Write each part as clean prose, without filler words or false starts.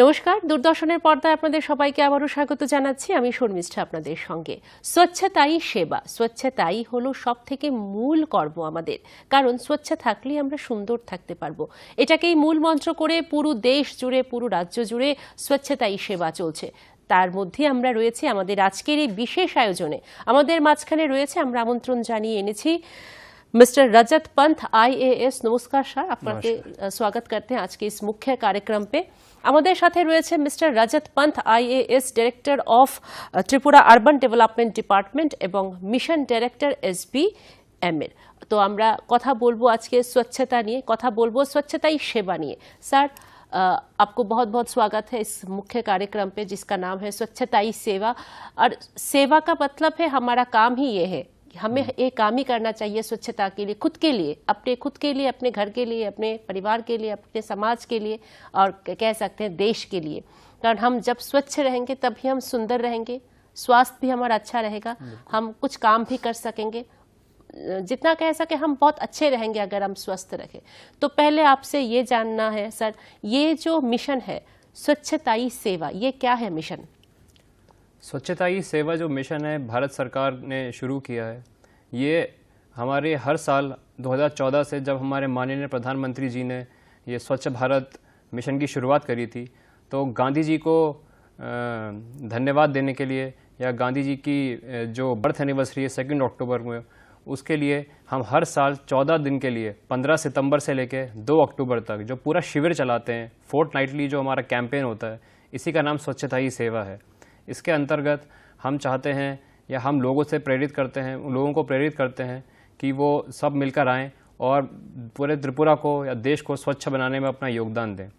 নমস্কার, দূরদর্শনের পর্দায় আপনাদের সবাইকে আবারও স্বাগত জানাচ্ছি। আমি শর্মিষ্ঠা আপনাদের সঙ্গে। স্বচ্ছতাই সেবা, স্বচ্ছতাই হলো সব থেকে মূল কর্ম আমাদের, কারণ স্বচ্ছ থাকলেই আমরা সুন্দর থাকতে পারবো। এটাকেই মূল মন্ত্র করে পুরো দেশ জুড়ে, পুরো রাজ্য জুড়ে স্বচ্ছতাই সেবা চলছে। তার মধ্যে আমরা রয়েছে আমাদের আজকের এই বিশেষ আয়োজনে। আমাদের মাঝখানে রয়েছে, আমরা আমন্ত্রণ জানিয়ে এনেছি मिस्टर रजत पंथ IAS। नमस्कार सर, आपके स्वागत करते हैं आज के इस मुख्य कार्यक्रम पे। আমাদের সাথে রয়েছে mister Rajat Pant IAS, director of Tripura urban development department এবং মিশন ডাইরেক্টর SBM-এর। তো আমরা কথা বলবো আজকে स्वच्छता নিয়ে, কথা বলবো स्वच्छताई सेवा নিয়ে। স্যার, आपको बहुत बहुत स्वागत है इस मुख्य कार्यक्रम पे जिसका नाम है स्वच्छताई सेवा। और सेवा का मतलब है हमारा काम ही ये है, हमें एक काम ही करना चाहिए स्वच्छता के लिए, खुद के लिए, अपने खुद के लिए, अपने घर के लिए, अपने परिवार के लिए, अपने समाज के लिए, और कह सकते हैं देश के लिए। कारण हम जब स्वच्छ रहेंगे तभी हम सुंदर रहेंगे, स्वास्थ्य भी हमारा अच्छा रहेगा, हम कुछ काम भी कर सकेंगे। जितना कह सके हम बहुत अच्छे रहेंगे अगर हम स्वस्थ रखें। तो पहले आपसे ये जानना है सर, ये जो मिशन है स्वच्छताई सेवा, ये क्या है मिशन? स्वच्छताई सेवा जो मिशन है भारत सरकार ने शुरू किया है, ये हमारे हर साल 2014 से जब हमारे माननीय प्रधानमंत्री जी ने ये स्वच्छ भारत मिशन की शुरुआत करी थी, तो गांधी जी को धन्यवाद देने के लिए, या गांधी जी की जो बर्थ एनिवर्सरी है 2 अक्टूबर में, उसके लिए हम हर साल 14 दिन के लिए 15 सितंबर से लेकर 2 अक्टूबर तक जो पूरा शिविर चलाते हैं, फोर्टनाइटली जो हमारा कैंपेन होता है, इसी का नाम स्वच्छताई सेवा है। इसके अंतर्गत हम चाहते हैं, या हम लोगों से प्रेरित करते हैं, लोगों को प्रेरित करते हैं कि वो सब मिलकर आएँ और पूरे त्रिपुरा को या देश को स्वच्छ बनाने में अपना योगदान दें।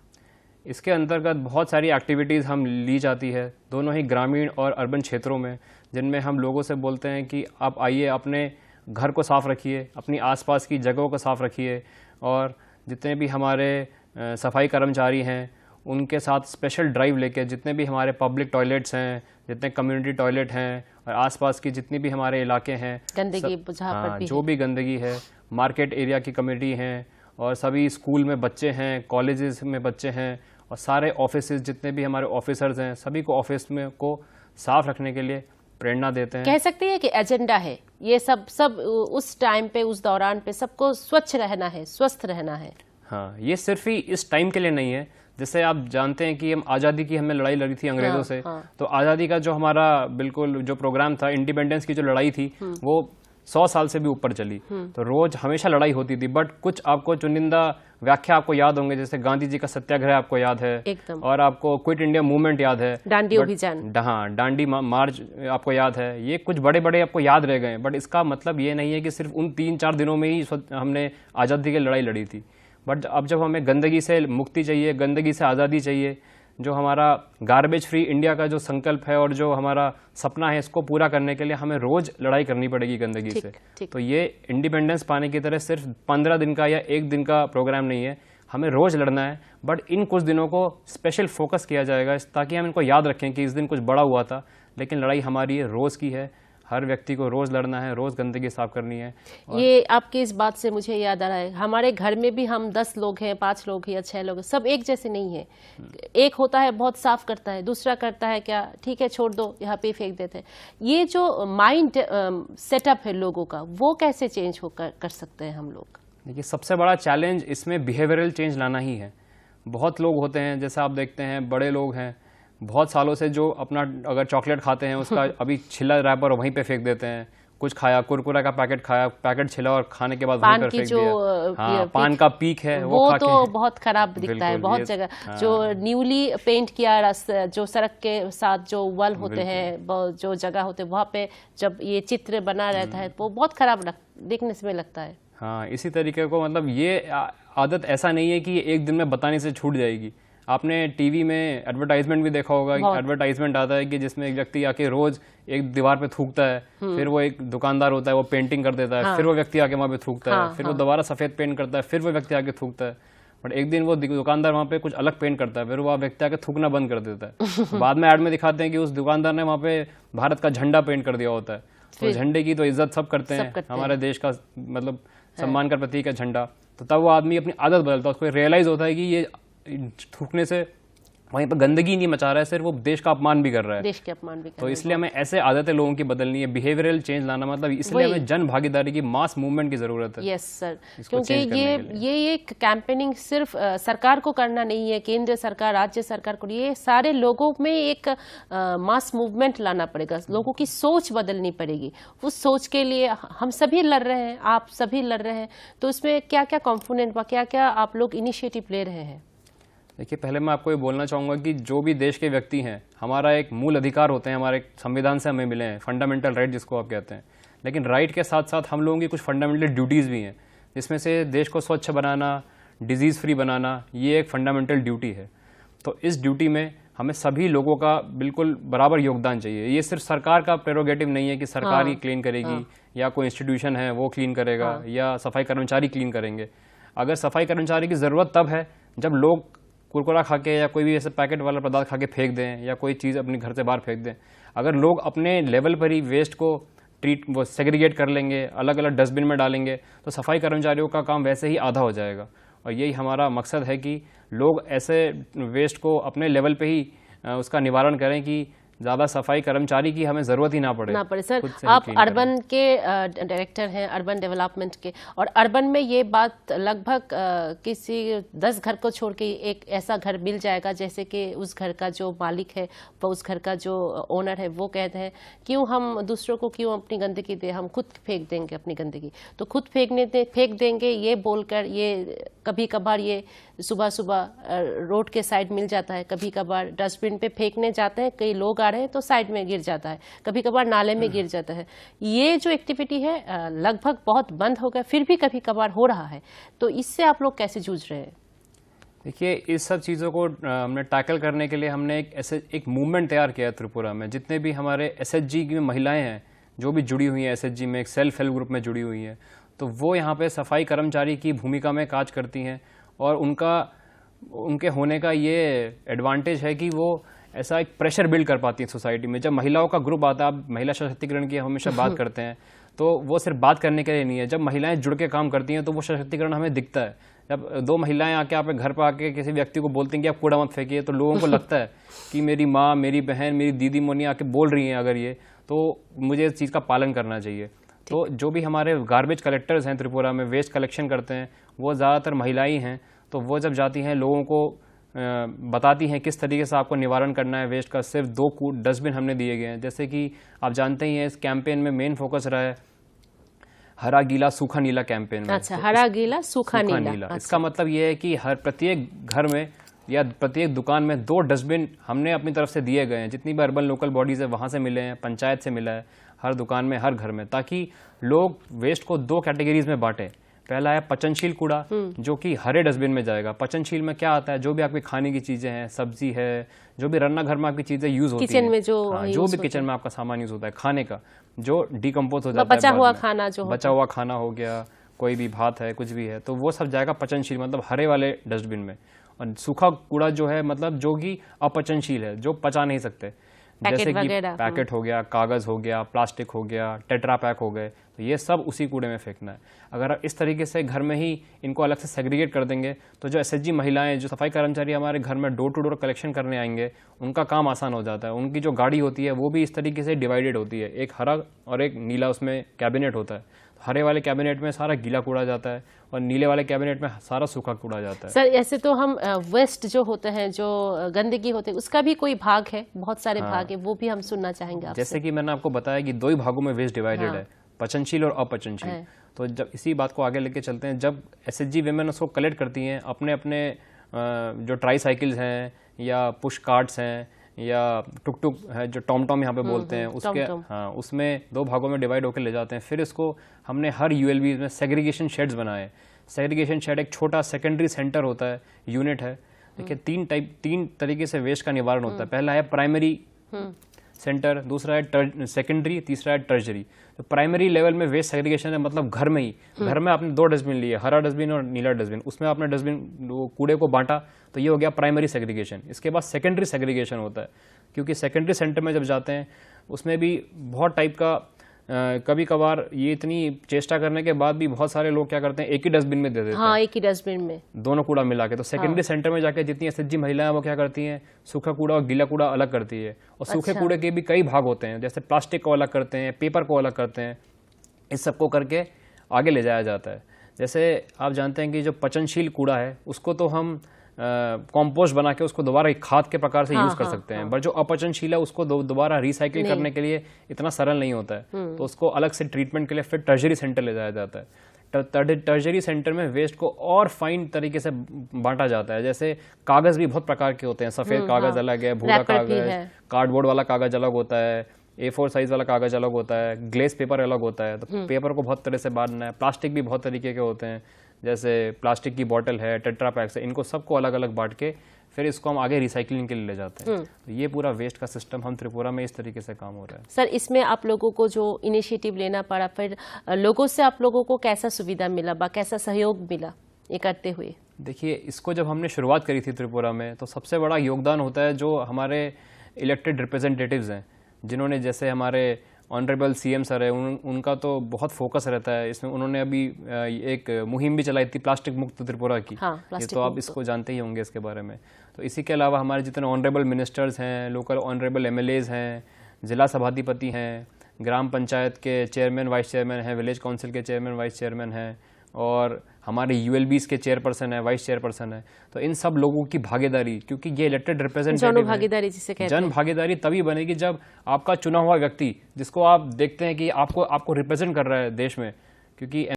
इसके अंतर्गत बहुत सारी एक्टिविटीज़ हम ली जाती है, दोनों ही ग्रामीण और अर्बन क्षेत्रों में, जिनमें हम लोगों से बोलते हैं कि आप आइए, अपने घर को साफ़ रखिए, अपनी आसपास की जगहों को साफ़ रखिए, और जितने भी हमारे सफाई कर्मचारी हैं उनके साथ स्पेशल ड्राइव लेके जितने भी हमारे पब्लिक टॉयलेट्स हैं, जितने कम्युनिटी टॉयलेट हैं, और आसपास की जितनी भी हमारे इलाके हैं, गंदगी जो भी गंदगी है, मार्केट एरिया की कम्युनिटी हैं, और सभी स्कूल में बच्चे हैं, कॉलेजेस में बच्चे हैं, और सारे ऑफिसेज जितने भी हमारे ऑफिसर्स हैं, सभी को ऑफिस में को साफ रखने के लिए प्रेरणा देते हैं। कह सकते हैं कि एजेंडा है ये, सब उस टाइम पे, उस दौरान पे सबको स्वच्छ रहना है, स्वस्थ रहना है। हाँ, ये सिर्फ ही इस टाइम के लिए नहीं है। जैसे आप जानते हैं कि हम आज़ादी की हमें लड़ाई लड़ी थी अंग्रेज़ों से, तो आज़ादी का जो हमारा बिल्कुल जो प्रोग्राम था, इंडिपेंडेंस की जो लड़ाई थी, वो 100 साल से भी ऊपर चली। तो रोज हमेशा लड़ाई होती थी, बट कुछ आपको चुनिंदा व्याख्या आपको याद होंगे, जैसे गांधी जी का सत्याग्रह आपको याद है, और आपको क्विट इंडिया मूवमेंट याद है, दांडी अभियान, हाँ, दांडी मार्च आपको याद है। ये कुछ बड़े बड़े आपको याद रह गए, बट इसका मतलब ये नहीं है कि सिर्फ उन 3-4 दिनों में ही हमने आज़ादी की लड़ाई लड़ी थी। बट अब जब हमें गंदगी से मुक्ति चाहिए, गंदगी से आज़ादी चाहिए, जो हमारा गार्बेज फ्री इंडिया का जो संकल्प है और जो हमारा सपना है, इसको पूरा करने के लिए हमें रोज लड़ाई करनी पड़ेगी गंदगी से। तो ये इंडिपेंडेंस पाने की तरह सिर्फ 15 दिन का या 1 दिन का प्रोग्राम नहीं है, हमें रोज लड़ना है। बट इन कुछ दिनों को स्पेशल फोकस किया जाएगा ताकि हम इनको याद रखें कि इस दिन कुछ बड़ा हुआ था, लेकिन लड़ाई हमारी है, रोज़ की है, हर व्यक्ति को रोज लड़ना है, रोज गंदगी साफ करनी है। ये आपकी इस बात से मुझे याद आ रहा है, हमारे घर में भी हम 10 लोग हैं, 5 लोग हैं या 6 लोग हैं, सब एक जैसे नहीं है। एक होता है बहुत साफ करता है, दूसरा करता है क्या ठीक है छोड़ दो, यहाँ पे फेंक देते हैं। ये जो माइंड सेटअप है लोगों का, वो कैसे चेंज कर सकते हैं हम लोग? देखिए, सबसे बड़ा चैलेंज इसमें बिहेवियरल चेंज लाना ही है। बहुत लोग होते हैं, जैसे आप देखते हैं बड़े लोग हैं, बहुत सालों से जो अपना अगर चॉकलेट खाते हैं उसका अभी छिला रैपर वहीं पे फेंक देते हैं, कुछ खाया, कुरकुरा का पैकेट खाया, पैकेट छिला और खाने के बाद वहीं पर फेंक दिया। हाँ, पान का पीक है वो तो बहुत खराब दिखता है बहुत जगह। जो न्यूली पेंट किया जो सड़क के साथ जो वॉल होते हैं, जो जगह होते हैं, वहाँ पे जब ये चित्र बना रहता है वो बहुत खराब देखने में लगता है। हाँ, इसी तरीके को, मतलब ये आदत ऐसा नहीं है कि एक दिन में बताने से छूट जाएगी। आपने टीवी में एडवर्टाइजमेंट भी देखा होगा, एडवर्टाइजमेंट आता है कि जिसमें एक व्यक्ति आके रोज एक दीवार पे थूकता है, फिर वो एक दुकानदार होता है वो पेंटिंग कर देता है, फिर वो व्यक्ति आके वहाँ पे थूकता है, फिर वो दोबारा सफेद पेंट करता है, फिर वो व्यक्ति आके थूकता है। बट एक दिन वो दुकानदार वहाँ पे कुछ अलग पेंट करता है, फिर वो व्यक्ति आके थूकना बंद कर देता है। बाद में ऐड में दिखाते हैं कि उस दुकानदार ने वहाँ पे भारत का झंडा पेंट कर दिया होता है। तो झंडे की तो इज्जत सब करते हैं, हमारे देश का मतलब सम्मान का प्रतीक है झंडा। तो तब वो आदमी अपनी आदत बदलता है, उसको रियलाइज होता है कि ये थूकने से वहीं पर गंदगी नहीं मचा रहा है, सिर्फ वो देश का अपमान भी कर रहा है। देश के अपमान भी कर तो रहे हैं। इसलिए हमें ऐसे आदतें लोगों की बदलनी है, बिहेवियरल चेंज लाना, मतलब इसलिए हमें जन भागीदारी की, मास मूवमेंट की जरूरत है। यस सर, इसको क्योंकि change करने के लिए। ये एक कैंपेनिंग सिर्फ सरकार को करना नहीं है, केंद्र सरकार, राज्य सरकार को, ये सारे लोगों में एक मास मूवमेंट लाना पड़ेगा, लोगों की सोच बदलनी पड़ेगी। उस सोच के लिए हम सभी लड़ रहे हैं, आप सभी लड़ रहे हैं, तो इसमें क्या क्या कॉम्पोनेंट, क्या क्या आप लोग इनिशिएटिव ले रहे हैं? देखिए, पहले मैं आपको ये बोलना चाहूँगा कि जो भी देश के व्यक्ति हैं, हमारा एक मूल अधिकार होते हैं, हमारे संविधान से हमें मिले हैं, फंडामेंटल राइट जिसको आप कहते हैं। लेकिन राइट के साथ साथ हम लोगों की कुछ फंडामेंटल ड्यूटीज़ भी हैं, जिसमें से देश को स्वच्छ बनाना, डिजीज़ फ्री बनाना, ये एक फंडामेंटल ड्यूटी है। तो इस ड्यूटी में हमें सभी लोगों का बिल्कुल बराबर योगदान चाहिए। ये सिर्फ सरकार का प्रेरोगेटिव नहीं है कि सरकार ही क्लीन करेगी या कोई इंस्टीट्यूशन है वो क्लीन करेगा या सफाई कर्मचारी क्लीन करेंगे। अगर सफाई कर्मचारी की ज़रूरत तब है जब लोग कुरकुरा खा के या कोई भी ऐसे पैकेट वाला पदार्थ खा के फेंक दें या कोई चीज़ अपने घर से बाहर फेंक दें। अगर लोग अपने लेवल पर ही वेस्ट को वो सेग्रीगेट कर लेंगे, अलग अलग डस्टबिन में डालेंगे, तो सफाई कर्मचारियों का काम वैसे ही आधा हो जाएगा। और यही हमारा मकसद है कि लोग ऐसे वेस्ट को अपने लेवल पे ही उसका निवारण करें कि ज़्यादा सफाई कर्मचारी की हमें ज़रूरत ही ना पड़े। सर, आप अर्बन के डायरेक्टर हैं, अर्बन डेवलपमेंट के, और अर्बन में ये बात लगभग किसी 10 घर को छोड़ के एक ऐसा घर मिल जाएगा जैसे कि उस घर का जो मालिक है, वो उस घर का जो ओनर है, वो कहते हैं क्यों हम दूसरों को क्यों अपनी गंदगी दे, हम खुद फेंक देंगे अपनी गंदगी। तो खुद फेंक देंगे ये बोलकर, ये कभी कभार ये सुबह सुबह रोड के साइड मिल जाता है, कभी कभार डस्टबिन पे फेंकने जाते हैं, कई लोग आ रहे हैं तो साइड में गिर जाता है, कभी कभार नाले में गिर जाता है। ये जो एक्टिविटी है लगभग बहुत बंद हो गया, फिर भी कभी कभार हो रहा है, तो इससे आप लोग कैसे जूझ रहे हैं? देखिए, इस सब चीज़ों को हमने टैकल करने के लिए हमने एक मूवमेंट तैयार किया है त्रिपुरा में। जितने भी हमारे एसएचजी की महिलाएं हैं जो भी जुड़ी हुई हैं एसएचजी में, एक सेल्फ हेल्प ग्रुप में जुड़ी हुई हैं, तो वो यहाँ पे सफाई कर्मचारी की भूमिका में काज करती हैं। और उनके होने का ये एडवांटेज है कि वो ऐसा एक प्रेशर बिल्ड कर पाती है सोसाइटी में। जब महिलाओं का ग्रुप आता है, आप महिला सशक्तिकरण की हमेशा बात करते हैं, तो वो सिर्फ बात करने के लिए नहीं है। जब महिलाएं जुड़ के काम करती हैं तो वो सशक्तिकरण हमें दिखता है। जब 2 महिलाएं आके आपके घर पर आके किसी व्यक्ति को बोलती हैं कि आप कूड़ा मत फेंकिए, तो लोगों को लगता है कि मेरी माँ, मेरी बहन, मेरी दीदी मोनी आके बोल रही हैं अगर ये, तो मुझे इस चीज़ का पालन करना चाहिए। तो जो भी हमारे गार्बेज कलेक्टर्स हैं त्रिपुरा में, वेस्ट कलेक्शन करते हैं, वो ज़्यादातर महिलाएं हैं। तो वो जब जाती हैं लोगों को बताती हैं किस तरीके से आपको निवारण करना है वेस्ट का। सिर्फ 2 डस्टबिन हमने दिए गए हैं। जैसे कि आप जानते ही हैं, इस कैंपेन में मेन फोकस रहा है हरा गीला सूखा नीला कैंपेन में। अच्छा, हरा गीला सूखा नीला। अच्छा। इसका मतलब ये है कि प्रत्येक घर में या प्रत्येक दुकान में 2 डस्टबिन हमने अपनी तरफ से दिए गए हैं। जितनी भी अर्बन लोकल बॉडीज है वहाँ से मिले हैं, पंचायत से मिला है, हर दुकान में, हर घर में, ताकि लोग वेस्ट को 2 कैटेगरीज में बांटें। पहला है पचनशील कूड़ा, जो कि हरे डस्टबिन में जाएगा। पचनशील में क्या आता है? जो भी आपकी खाने की चीजें हैं, सब्जी है, जो भी रन्ना घर में आपकी चीजें यूज होती किचन हैं, में जो भी किचन में आपका सामान यूज होता है खाने का, जो डिकम्पोज हो जाता है, बचा हुआ खाना, जो बचा हुआ खाना हो गया, कोई भी भात है, कुछ भी है, तो वो सब जाएगा पचनशील, मतलब हरे वाले डस्टबिन में। और सूखा कूड़ा जो है, मतलब जो कि अपचनशील है, जो पचा नहीं सकते, जैसे कि पैकेट हो गया, कागज हो गया, प्लास्टिक हो गया, टेट्रा पैक हो गए, तो ये सब उसी कूड़े में फेंकना है। अगर इस तरीके से घर में ही इनको अलग से सेग्रीगेट कर देंगे, तो जो एसएचजी महिलाएं, जो सफाई कर्मचारी हमारे घर में डोर टू डोर कलेक्शन करने आएंगे, उनका काम आसान हो जाता है। उनकी जो गाड़ी होती है वो भी इस तरीके से डिवाइडेड होती है, एक हरा और एक नीला उसमें कैबिनेट होता है। हरे वाले कैबिनेट में सारा गीला कूड़ा जाता है और नीले वाले कैबिनेट में सारा सूखा कूड़ा जाता है। सर, ऐसे तो हम वेस्ट जो होते हैं, जो गंदगी होते हैं, उसका भी कोई भाग है, बहुत सारे भाग है, वो भी हम सुनना चाहेंगे आपसे। जैसे कि मैंने आपको बताया कि 2 ही भागों में वेस्ट डिवाइडेड है, पचनशील और अपचनशील। तो जब इसी बात को आगे लेके चलते हैं, जब एसएचजी विमेन उसको कलेक्ट करती हैं, अपने अपने जो ट्राई साइकिल्स हैं या पुश कार्ट्स हैं या टुक टुक है, जो टॉम टॉम यहाँ पे बोलते हैं, उसके उसमें 2 भागों में डिवाइड होकर ले जाते हैं। फिर इसको हमने हर यूएलबी में सेग्रीगेशन शेड्स बनाए। सेग्रीगेशन शेड एक छोटा सेकेंडरी सेंटर होता है, यूनिट है। देखिए, 3 तरीके से वेस्ट का निवारण होता है। पहला है प्राइमरी सेंटर, दूसरा है सेकेंडरी, तीसरा है टर्जरी। तो प्राइमरी लेवल में वेस्ट सेग्रीगेशन है, मतलब घर में ही, घर में आपने 2 डस्टबिन लिए, हरा डस्टबिन और नीला डस्टबिन, उसमें आपने डस्टबिन कूड़े को बांटा, तो ये हो गया प्राइमरी सेग्रीगेशन। इसके बाद सेकेंडरी सेग्रीगेशन होता है, क्योंकि सेकेंडरी सेंटर में जब जाते हैं उसमें भी बहुत टाइप का कभी कभार ये इतनी चेष्टा करने के बाद भी बहुत सारे लोग क्या करते हैं, एक ही डस्टबिन में दे देते हाँ, हैं, एक ही डस्टबिन में दोनों कूड़ा मिला के। तो सेकेंडरी सेंटर में जाके जितनी एसएचजी महिलाएं वो क्या करती हैं, सूखा कूड़ा और गीला कूड़ा अलग करती है। और सूखे कूड़े के भी कई भाग होते हैं, जैसे प्लास्टिक को अलग करते हैं, पेपर को अलग करते हैं, इस सबको करके आगे ले जाया जाता है। जैसे आप जानते हैं कि जो पचनशील कूड़ा है उसको तो हम कॉम्पोस्ट बना के उसको दोबारा एक खाद के प्रकार से यूज कर सकते हैं, बट जो अपचनशील है उसको दोबारा रिसाइकिल करने के लिए इतना सरल नहीं होता है, तो उसको अलग से ट्रीटमेंट के लिए फिर टर्शरी सेंटर ले जाया जाता है। टर्शरी सेंटर में वेस्ट को और फाइन तरीके से बांटा जाता है। जैसे कागज भी बहुत प्रकार के होते हैं, सफेद कागज अलग है, भूरा कागज, कार्डबोर्ड वाला कागज अलग होता है, A4 साइज वाला कागज अलग होता है, ग्लेस पेपर अलग होता है। तो पेपर को बहुत तरह से बांटना है। प्लास्टिक भी बहुत तरीके के होते हैं, जैसे प्लास्टिक की बोतल है, टेट्रा पैक्स है, इनको सबको अलग अलग बांट के फिर इसको हम आगे रिसाइकलिंग के लिए ले जाते हैं। तो ये पूरा वेस्ट का सिस्टम हम त्रिपुरा में इस तरीके से काम हो रहा है। सर, इसमें आप लोगों को जो इनिशिएटिव लेना पड़ा, फिर लोगों से आप लोगों को कैसा सुविधा मिला, कैसा सहयोग मिला ये करते हुए? देखिए, इसको जब हमने शुरुआत करी थी त्रिपुरा में, तो सबसे बड़ा योगदान होता है जो हमारे इलेक्टेड रिप्रेजेंटेटिव्स हैं, जिन्होंने, जैसे हमारे ऑनरेबल सीएम सर है, उनका तो बहुत फोकस रहता है इसमें। उन्होंने अभी एक मुहिम भी चलाई थी प्लास्टिक मुक्त त्रिपुरा की। हाँ, ये तो आप इसको जानते ही होंगे इसके बारे में। तो इसी के अलावा हमारे जितने ऑनरेबल मिनिस्टर्स हैं, लोकल ऑनरेबल एमएलएज हैं, जिला सभाधिपति हैं, ग्राम पंचायत के चेयरमैन वाइस चेयरमैन हैं, विलेज काउंसिल के चेयरमैन वाइस चेयरमैन हैं, और हमारे यूएलबीज के चेयरपर्सन है, वाइस चेयरपर्सन है। तो इन सब लोगों की भागीदारी, क्योंकि ये इलेक्टेड रिप्रेजेंटेटिव भागीदारी जिसे कहते हैं, जन भागीदारी तभी बनेगी जब आपका चुना हुआ व्यक्ति, जिसको आप देखते हैं कि आपको रिप्रेजेंट कर रहा है देश में, क्योंकि